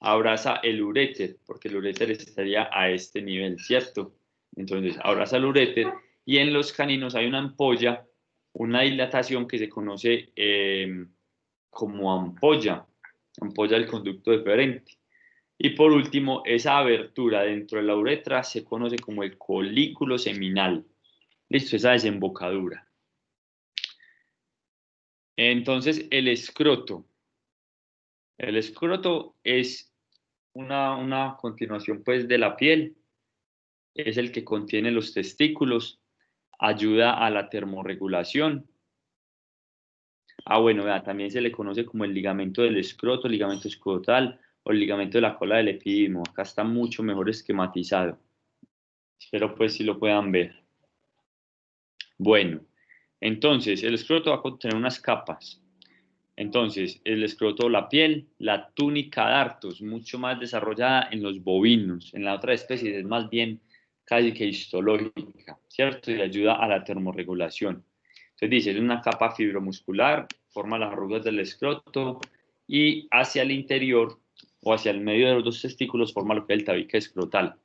abraza el uréter, porque el uréter estaría a este nivel, ¿cierto? Entonces, abraza el uréter y en los caninos hay una ampolla, una dilatación que se conoce como ampolla del conducto deferente. Y por último, esa abertura dentro de la uretra se conoce como el colículo seminal. Listo, esa desembocadura. Entonces, el escroto. El escroto es una continuación pues de la piel. Es el que contiene los testículos. Ayuda a la termorregulación. Bueno, también se le conoce como el ligamento del escroto, ligamento escrotal o el ligamento de la cola del epidídimo. Acá está mucho mejor esquematizado. Espero pues si lo puedan ver. Bueno, entonces el escroto va a contener unas capas. Entonces, el escroto, la piel, la túnica dartos, mucho más desarrollada en los bovinos. En la otra especie es más bien casi que histológica, ¿cierto? Y ayuda a la termorregulación. Entonces dice, es una capa fibromuscular, forma las arrugas del escroto y hacia el interior o hacia el medio de los dos testículos forma lo que es el tabique escrotal.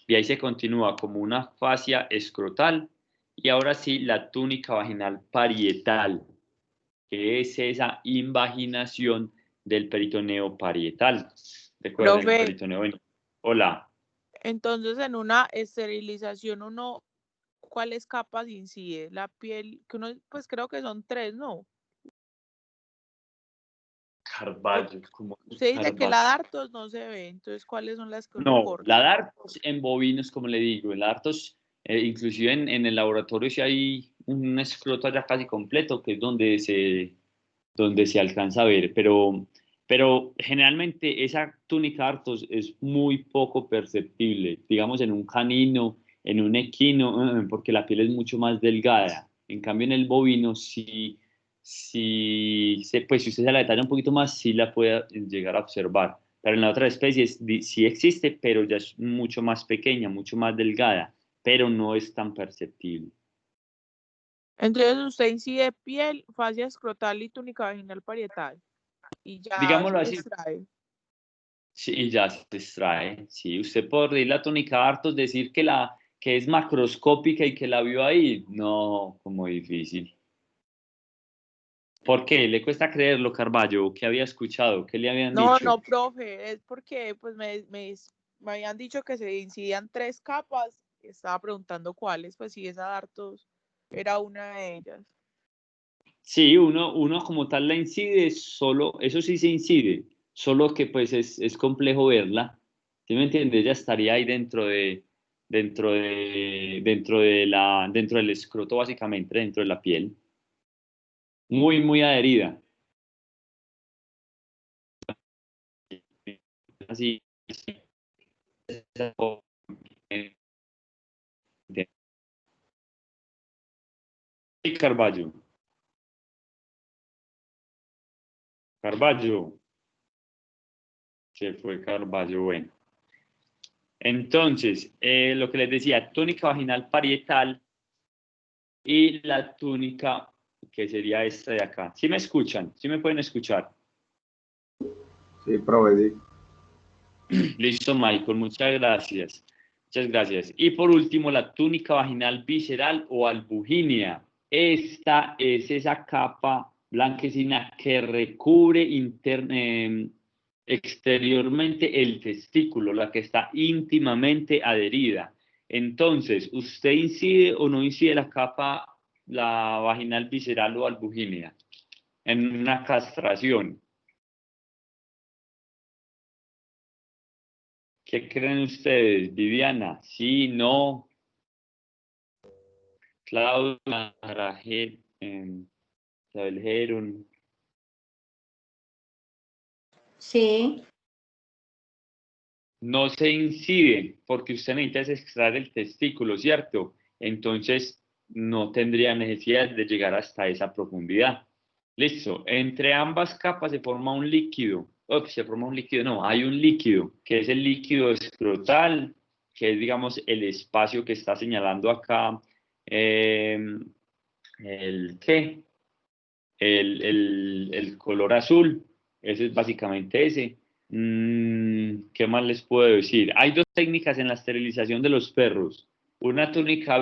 Y ahí se continúa como una fascia escrotal y ahora sí la túnica vaginal parietal, que es esa invaginación del peritoneo parietal. Recuerden, el Profe, peritoneo. Hola. entonces en una esterilización ¿cuáles capas incide? La piel, que uno, pues creo que son 3, ¿no? Carballo. Usted dice que la dartos no se ve, entonces ¿cuáles son las que uno No, corta? la dartos en bovinos, como le digo, el dartos, inclusive en el laboratorio si hay un escroto ya casi completo, que es donde se alcanza a ver, pero generalmente esa túnica dartos es muy poco perceptible, digamos en un canino, en un equino, porque la piel es mucho más delgada. En cambio en el bovino pues si usted se la detalla un poquito más, sí la puede llegar a observar. Pero en la otra especie sí existe, pero ya es mucho más pequeña, mucho más delgada, pero no es tan perceptible. Entonces usted incide piel, fascia escrotal y túnica vaginal parietal. Y ya Digámoslo se así. extrae. Sí, ya se extrae. Sí, usted por decir la túnica hartos, decir que es macroscópica y que la vio ahí, no, como difícil. ¿Por qué? ¿Le cuesta creerlo, Carballo? ¿Qué había escuchado? ¿Qué le habían No, dicho? no, profe, es porque pues me habían dicho que se incidían 3 capas. Estaba preguntando cuáles, pues si esa dartos era una de ellas. Sí, uno como tal la incide, solo, eso sí se incide, solo que pues es complejo verla. ¿Sí me entiende? Ella estaría ahí dentro dentro del escroto, básicamente, dentro de la piel. Muy, muy adherida. Así. Y Carballo. Carballo. Se fue Carballo, bueno. Entonces, lo que les decía, túnica vaginal parietal y la túnica que sería esta de acá. ¿Sí me escuchan? ¿Sí me pueden escuchar? Sí, profe, sí. Listo, Michael, muchas gracias. Muchas gracias. Y por último, la túnica vaginal visceral o albuginia. Esta es esa capa blanquecina que recubre exteriormente el testículo, la que está íntimamente adherida. Entonces, ¿usted incide o no incide la capa, la vaginal visceral o albuginia en una castración? ¿Qué creen ustedes, Viviana? ¿Sí, no? Claudia, Rajel, Isabel Heron. Sí, No se incide porque usted necesita extraer el testículo, ¿cierto? Entonces no tendría necesidad de llegar hasta esa profundidad. Listo. Entre ambas capas se forma un líquido. Se forma un líquido, no, hay un líquido, que es el líquido escrotal, que es, digamos, el espacio que está señalando acá. ¿El qué? El color azul. Ese es básicamente ese. ¿Qué más les puedo decir? Hay dos técnicas en la esterilización de los perros. Una túnica,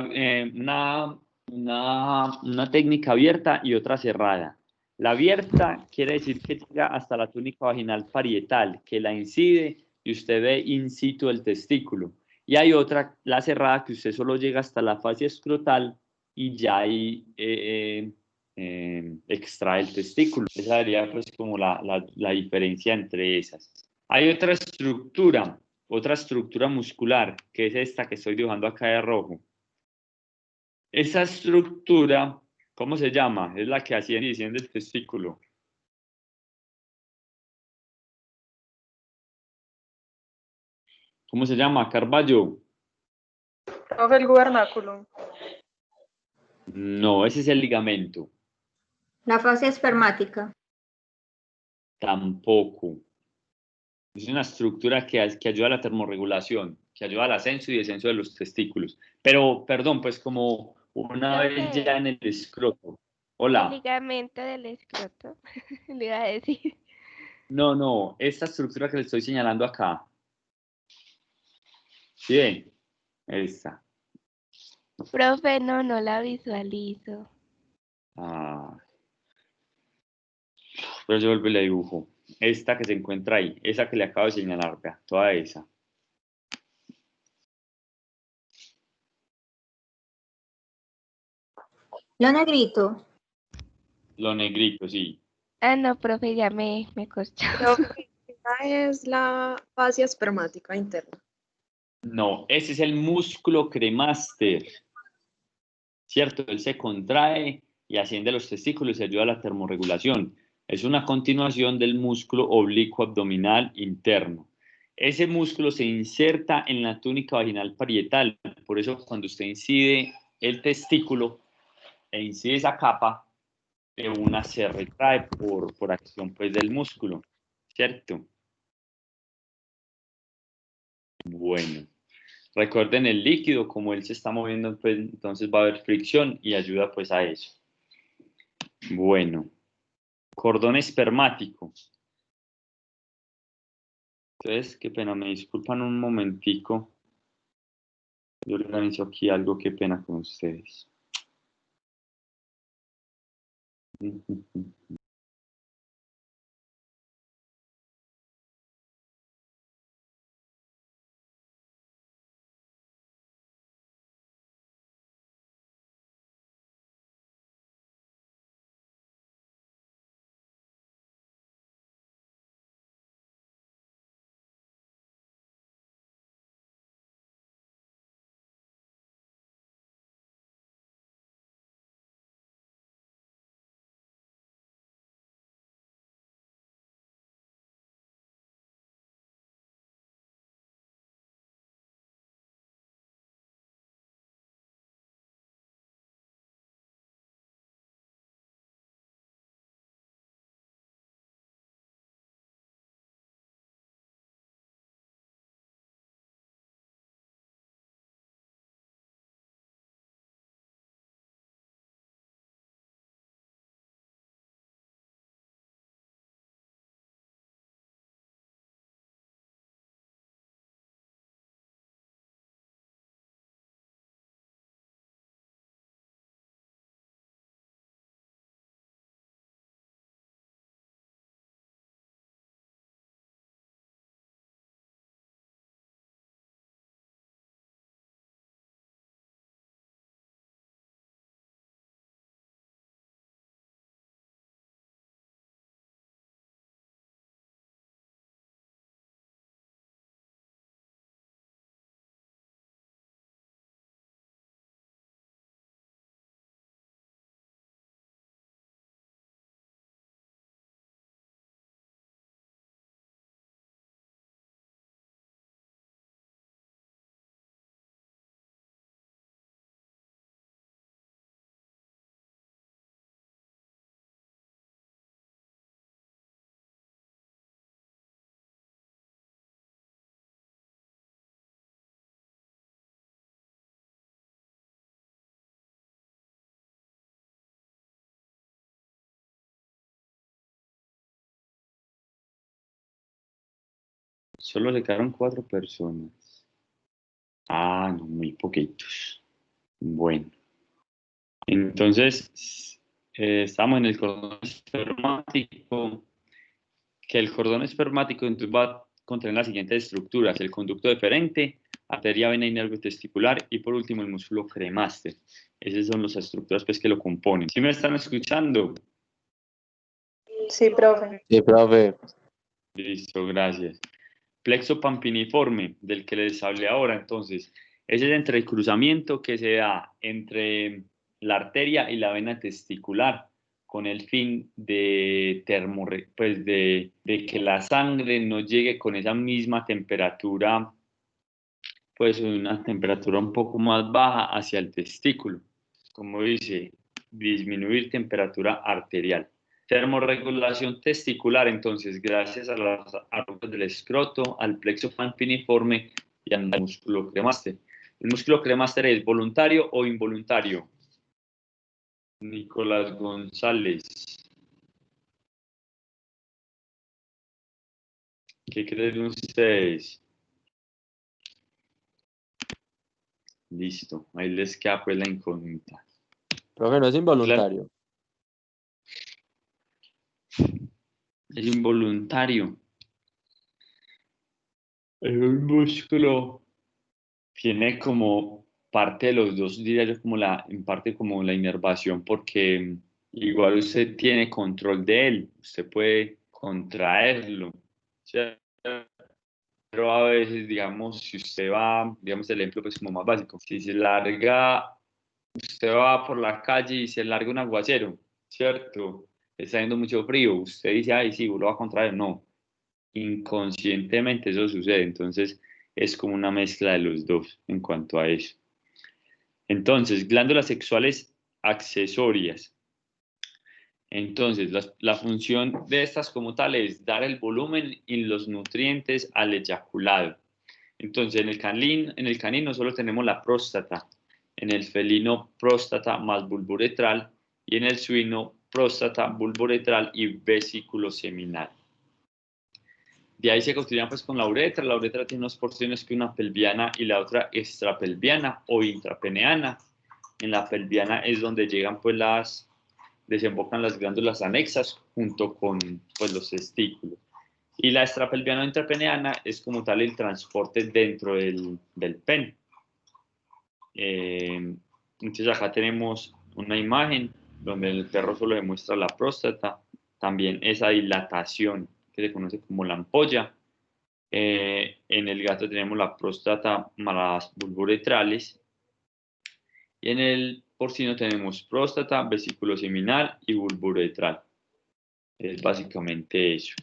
una técnica abierta y otra cerrada. La abierta quiere decir que llega hasta la túnica vaginal parietal, que la incide y usted ve in situ el testículo. Y hay otra, la cerrada, que usted solo llega hasta la fascia escrotal y ya ahí extrae el testículo. Esa sería pues como la diferencia entre esas. Hay otra estructura muscular, que es esta que estoy dibujando acá de rojo. Esa estructura, ¿cómo se llama? Es la que hacía edición del testículo. ¿Cómo se llama? Carballo. Profe, el gubernáculo. No, ese es el ligamento. la fase espermática. Tampoco. Es una estructura que ayuda a la termorregulación, que ayuda al ascenso y descenso de los testículos. Pero, perdón, pues como una vez Profe, ya en el escroto. el Hola. ligamento del escroto, le iba a decir. No, esta estructura que le estoy señalando acá. ¿Sí ven? Esta. Profe, no la visualizo. Ah, pero yo vuelvo y le dibujo. Esta que se encuentra ahí, esa que le acabo de señalar, vea, toda esa. Lo negrito. Lo negrito, sí. Ah, no, profe, ya me costó. Profe, esa es la fascia espermática interna. No, ese es el músculo cremaster. ¿Cierto? Él se contrae y asciende los testículos y ayuda a la termorregulación. Es una continuación del músculo oblicuo abdominal interno. Ese músculo se inserta en la túnica vaginal parietal. Por eso cuando usted incide el testículo e incide esa capa, de una se retrae por acción pues, del músculo. ¿Cierto? Bueno. Recuerden el líquido, como él se está moviendo, pues, entonces va a haber fricción y ayuda pues a eso. Bueno. Cordón espermático. Entonces, qué pena, me disculpan un momentico. Yo organizo aquí algo, qué pena con ustedes. Solo se quedaron 4 personas. Ah, no, muy poquitos. Bueno. Entonces, estamos en el cordón espermático, que el cordón espermático entonces va a contener las siguientes estructuras: el conducto deferente, arteria, vena y nervio testicular, y por último el músculo cremaster. Esas son las estructuras pues, que lo componen. ¿Sí me están escuchando? Sí, profe. Sí, profe. Listo, gracias. Plexo pampiniforme, del que les hablé ahora, entonces, ese es el entrecruzamiento que se da entre la arteria y la vena testicular, con el fin de, pues de que la sangre no llegue con esa misma temperatura, pues una temperatura un poco más baja hacia el testículo. Como dice, disminuir temperatura arterial. Termorregulación testicular, entonces, gracias a las arrugas del escroto, al plexo pampiniforme y al músculo cremaster. ¿El músculo cremaster es voluntario o involuntario? Nicolás González. ¿Qué creen ustedes? Listo, ahí les queda pues la incógnita. Profe, no es involuntario. Es involuntario. Es un músculo, tiene como parte de los dos, diría yo, como en parte como la inervación, porque igual usted tiene control de él, usted puede contraerlo, ¿cierto? Pero a veces, digamos, si usted va, digamos el ejemplo pues como más básico, si se larga, usted va por la calle y se larga un aguacero, ¿cierto? Está haciendo mucho frío, usted dice, ay, sí, lo va a contraer, no. Inconscientemente eso sucede, entonces es como una mezcla de los dos en cuanto a eso. Entonces, glándulas sexuales accesorias. Entonces, la función de estas como tal es dar el volumen y los nutrientes al eyaculado. Entonces, en el canino solo tenemos la próstata, en el felino próstata más bulboretral y en el suino próstata, bulboretral y vesículo seminal. De ahí se construían pues con la uretra. La uretra tiene unas porciones, que una pelviana y la otra extrapelviana o intrapeneana. En la pelviana es donde llegan pues desembocan las glándulas anexas junto con pues los testículos. Y la extrapelviana o intrapeneana es como tal el transporte dentro del pene. Entonces acá tenemos una imagen donde el perro solo demuestra la próstata, también esa dilatación que se conoce como la ampolla. En el gato tenemos la próstata más las bulboretrales. Y en el porcino tenemos próstata, vesículo seminal y bulboretral. Es básicamente eso.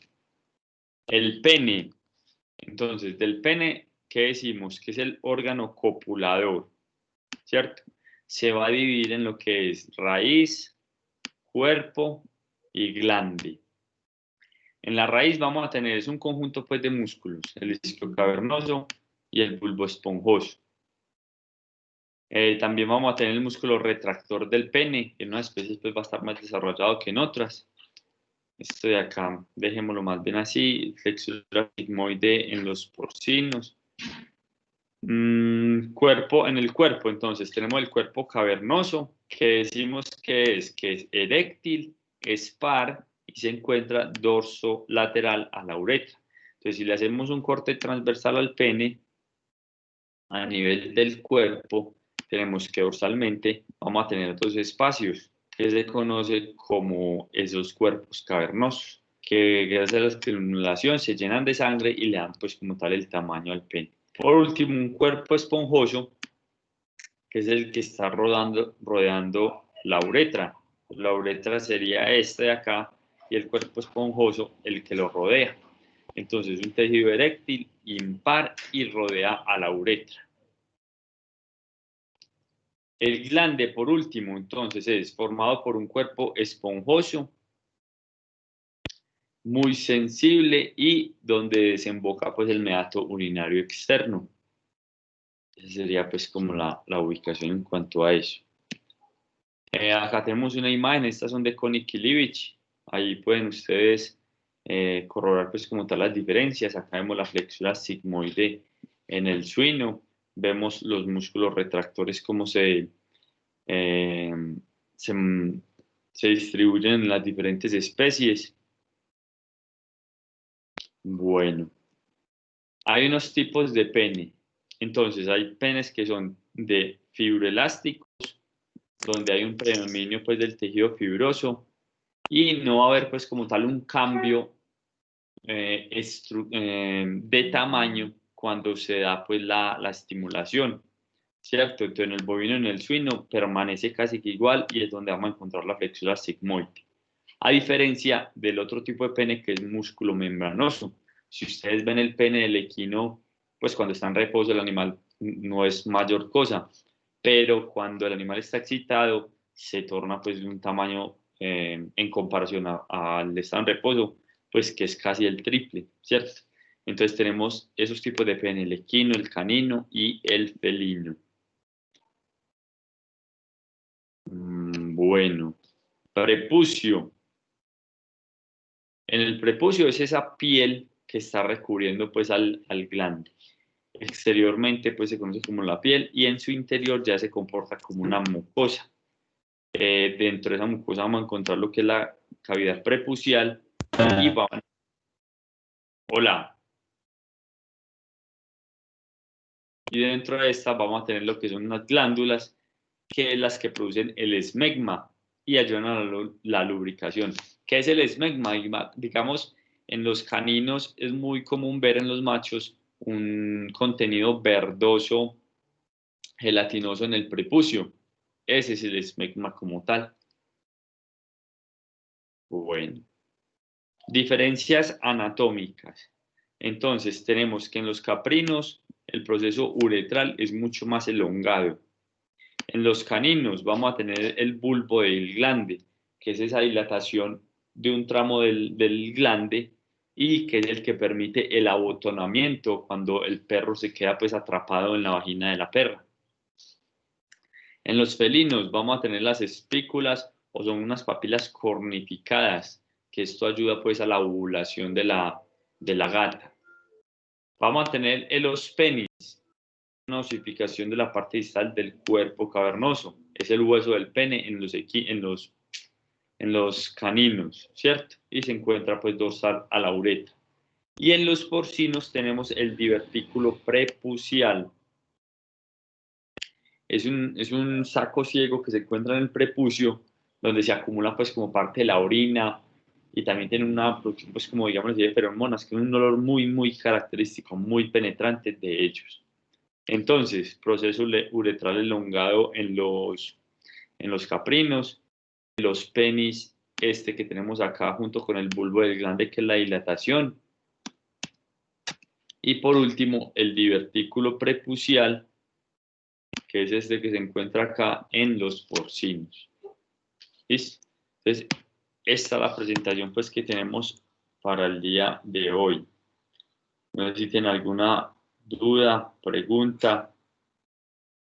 El pene. Entonces, del pene, ¿qué decimos? Que es el órgano copulador, ¿cierto? Se va a dividir en lo que es raíz, cuerpo y glande. En la raíz vamos a tener, es un conjunto pues de músculos, el isquio cavernoso y el bulbo esponjoso. También vamos a tener el músculo retractor del pene, que en unas especies pues va a estar más desarrollado que en otras. Esto de acá, dejémoslo más bien así, flexura sigmoide en los porcinos. Cuerpo, en el cuerpo, entonces tenemos el cuerpo cavernoso, que decimos que es eréctil, es par y se encuentra dorso lateral a la uretra. Entonces, si le hacemos un corte transversal al pene, a nivel del cuerpo, tenemos que dorsalmente vamos a tener dos espacios que se conoce como esos cuerpos cavernosos, que gracias a la estimulación se llenan de sangre y le dan pues como tal el tamaño al pene. Por último, un cuerpo esponjoso, que es el que está rodeando la uretra. La uretra sería esta de acá y el cuerpo esponjoso el que lo rodea. Entonces, un tejido eréctil impar y rodea a la uretra. El glande, por último, entonces es formado por un cuerpo esponjoso, muy sensible y donde desemboca pues el meato urinario externo. Esa sería pues como la ubicación en cuanto a eso. Acá tenemos una imagen, estas son de Connie Kilivich. Ahí pueden ustedes corroborar pues como tal las diferencias. Acá vemos la flexura sigmoide en el suino, vemos los músculos retractores cómo se distribuyen en las diferentes especies. Bueno, hay unos tipos de pene. Entonces hay penes que son de fibroelásticos, donde hay un predominio pues del tejido fibroso y no va a haber pues como tal un cambio de tamaño cuando se da pues la estimulación, ¿cierto? Entonces en el bovino y en el suino permanece casi que igual y es donde vamos a encontrar la flexura sigmoide. A diferencia del otro tipo de pene que es músculo membranoso. Si ustedes ven el pene del equino, pues cuando está en reposo el animal no es mayor cosa, pero cuando el animal está excitado se torna pues de un tamaño en comparación al estar en reposo, pues que es casi el triple, ¿cierto? Entonces tenemos esos tipos de pene, el equino, el canino y el felino. Bueno, prepucio. En el prepucio es esa piel que está recubriendo pues al glande. Exteriormente pues se conoce como la piel y en su interior ya se comporta como una mucosa. Dentro de esa mucosa vamos a encontrar lo que es la cavidad prepucial y vamos... Hola. Y dentro de esta vamos a tener lo que son unas glándulas que es las que producen el esmegma y ayudan a la lubricación. ¿Qué es el esmegma? Digamos, en los caninos es muy común ver en los machos un contenido verdoso, gelatinoso en el prepucio. Ese es el esmegma como tal. Bueno, diferencias anatómicas. Entonces tenemos que en los caprinos el proceso uretral es mucho más elongado. En los caninos vamos a tener el bulbo del glande, que es esa dilatación de un tramo del glande y que es el que permite el abotonamiento cuando el perro se queda pues atrapado en la vagina de la perra. En los felinos vamos a tener las espículas o son unas papilas cornificadas, que esto ayuda pues a la ovulación de la gata. Vamos a tener el ospenis, una osificación de la parte distal del cuerpo cavernoso. Es el hueso del pene en los caninos, ¿cierto? Y se encuentra pues dorsal a la uretra. Y en los porcinos tenemos el divertículo prepucial. Es un saco ciego que se encuentra en el prepucio, donde se acumula pues como parte de la orina y también tiene una producción pues como digamos de feromonas, que es un olor muy muy característico, muy penetrante de ellos. Entonces, proceso uretral elongado en los caprinos, los penis, que tenemos acá junto con el bulbo del glande, que es la dilatación. Y por último, el divertículo prepucial, que es este que se encuentra acá en los porcinos. ¿Listo? Entonces, esta es la presentación pues que tenemos para el día de hoy. No sé si tienen alguna duda, pregunta,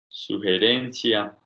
sugerencia.